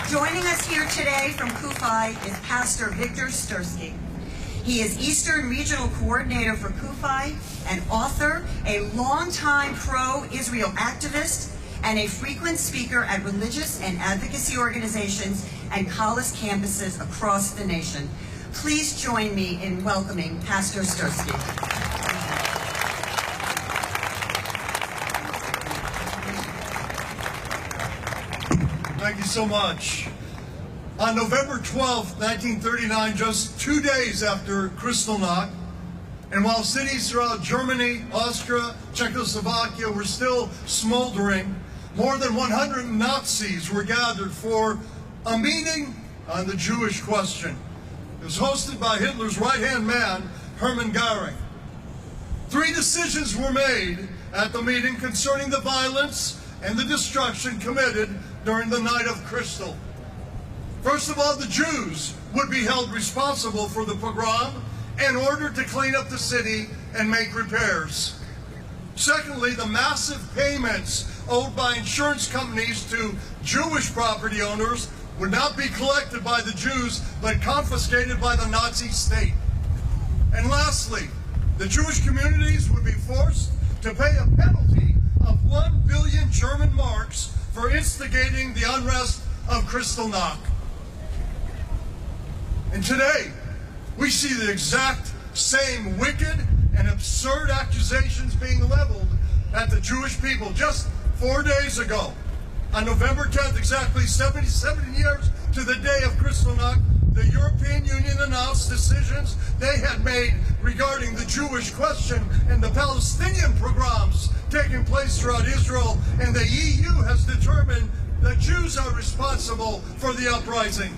Joining us here today from Kufi is Pastor Victor Stursky. He is Eastern Regional Coordinator for Kufi, an author, a longtime pro-Israel activist, and a frequent speaker at religious and advocacy organizations and college campuses across the nation. Please join me in welcoming Pastor Stursky. Thank you so much. On November 12, 1939, just 2 days after Kristallnacht, and while cities throughout Germany, Austria, Czechoslovakia were still smoldering, more than 100 Nazis were gathered for a meeting on the Jewish question. It was hosted by Hitler's right-hand man, Hermann Göring. 3 decisions were made at the meeting concerning the violence and the destruction committed during the night of Kristall. First of all, the Jews would be held responsible for the pogrom in order to clean up the city and make repairs. Secondly, the massive payments owed by insurance companies to Jewish property owners would not be collected by the Jews, but confiscated by the Nazi state. And lastly, the Jewish communities would be forced to pay a penalty of 1 billion German marks for instigating the unrest of Kristallnacht. And today, we see the exact same wicked and absurd accusations being leveled at the Jewish people. Just 4 days ago, on November 10th, exactly 77 years to the day of Kristallnacht, the European Union announced decisions they had made regarding the Jewish question and the Palestinian pogroms taking place throughout Israel, and the EU has determined that Jews are responsible for the uprising.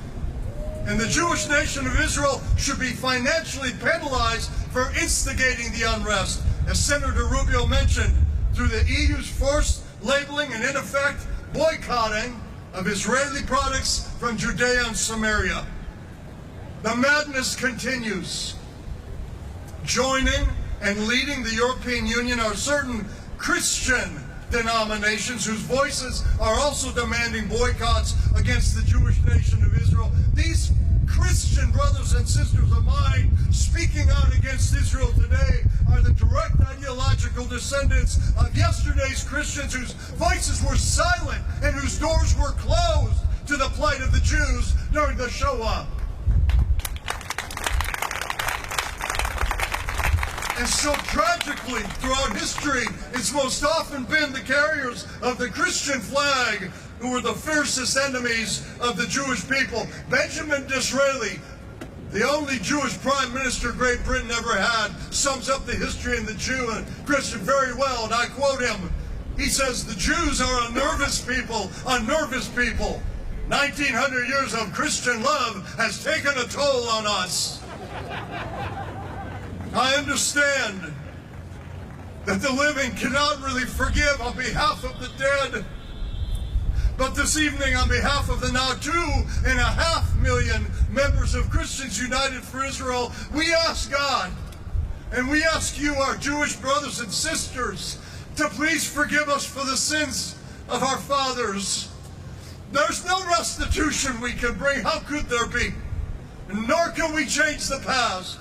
And the Jewish nation of Israel should be financially penalized for instigating the unrest, as Senator Rubio mentioned, through the EU's forced labeling and, in effect, boycotting of Israeli products from Judea and Samaria. The madness continues. Joining and leading the European Union are certain Christian denominations whose voices are also demanding boycotts against the Jewish nation of Israel. These Christian brothers and sisters of mine speaking out against Israel today are the direct ideological descendants of yesterday's Christians whose voices were silent and whose doors were closed to the plight of the Jews during the Shoah. And so tragically, throughout history, it's most often been the carriers of the Christian flag who were the fiercest enemies of the Jewish people. Benjamin Disraeli, the only Jewish prime minister Great Britain ever had, sums up the history of the Jew and Christian very well, and I quote him. He says, "The Jews are a nervous people, a nervous people. 1900 years of Christian love has taken a toll on us." I understand that the living cannot really forgive on behalf of the dead. But this evening, on behalf of the now 2.5 million members of Christians United for Israel, we ask God, and we ask you, our Jewish brothers and sisters, to please forgive us for the sins of our fathers. There's no restitution we can bring. How could there be? Nor can we change the past.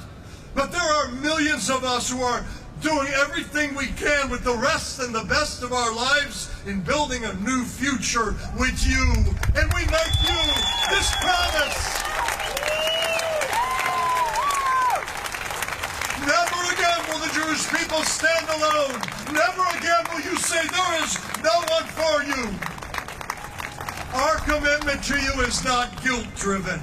But there are millions of us who are doing everything we can with the rest and the best of our lives in building a new future with you. And we make you this promise. Never again will the Jewish people stand alone. Never again will you say there is no one for you. Our commitment to you is not guilt-driven.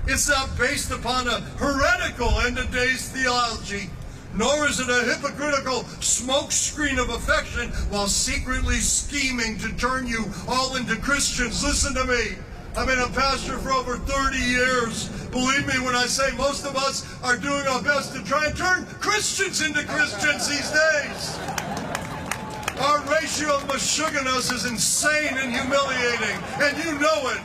It's not based upon a heretical end-of-days theology, nor is it a hypocritical smokescreen of affection while secretly scheming to turn you all into Christians. Listen to me. I've been a pastor for over 30 years. Believe me when I say most of us are doing our best to try and turn Christians into Christians these days. Our ratio of mashuganos is insane and humiliating, and you know it.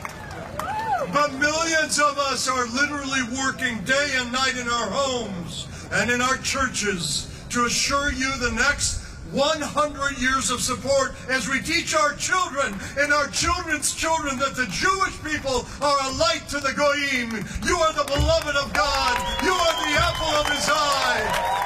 But millions of us are literally working day and night in our homes and in our churches to assure you the next 100 years of support as we teach our children and our children's children that the Jewish people are a light to the Goyim. You are the beloved of God. You are the apple of his eye.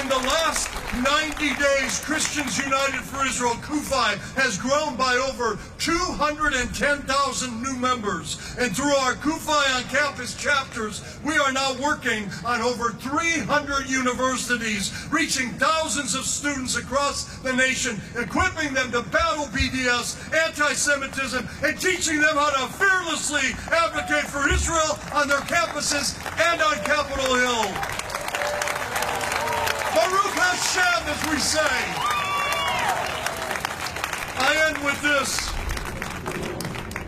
In the last 90 days, Christians United for Israel, KUFI, has grown by over 210,000 new members. And through our KUFI on campus chapters, we are now working on over 300 universities, reaching thousands of students across the nation, equipping them to battle BDS, anti-Semitism, and teaching them how to fearlessly advocate for Israel on their campuses and on Capitol Hill. Baruch Hashem, as we say. I end with this.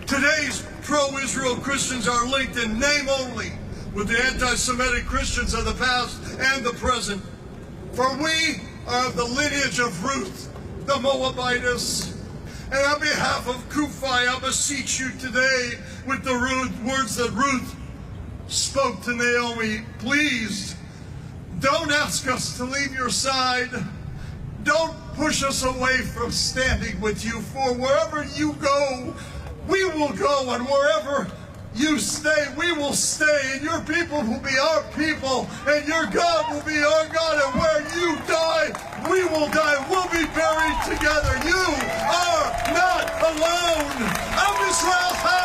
Today's pro-Israel Christians are linked in name only with the anti-Semitic Christians of the past and the present. For we are of the lineage of Ruth, the Moabitess. And on behalf of KUFI, I beseech you today with the words that Ruth spoke to Naomi. Please, don't ask us to leave your side. Don't push us away from standing with you, for wherever you go, we will go, and wherever you stay, we will stay, and your people will be our people, and your God will be our God, and where you die, we will die. We'll be buried together. You are not alone. Am Israel.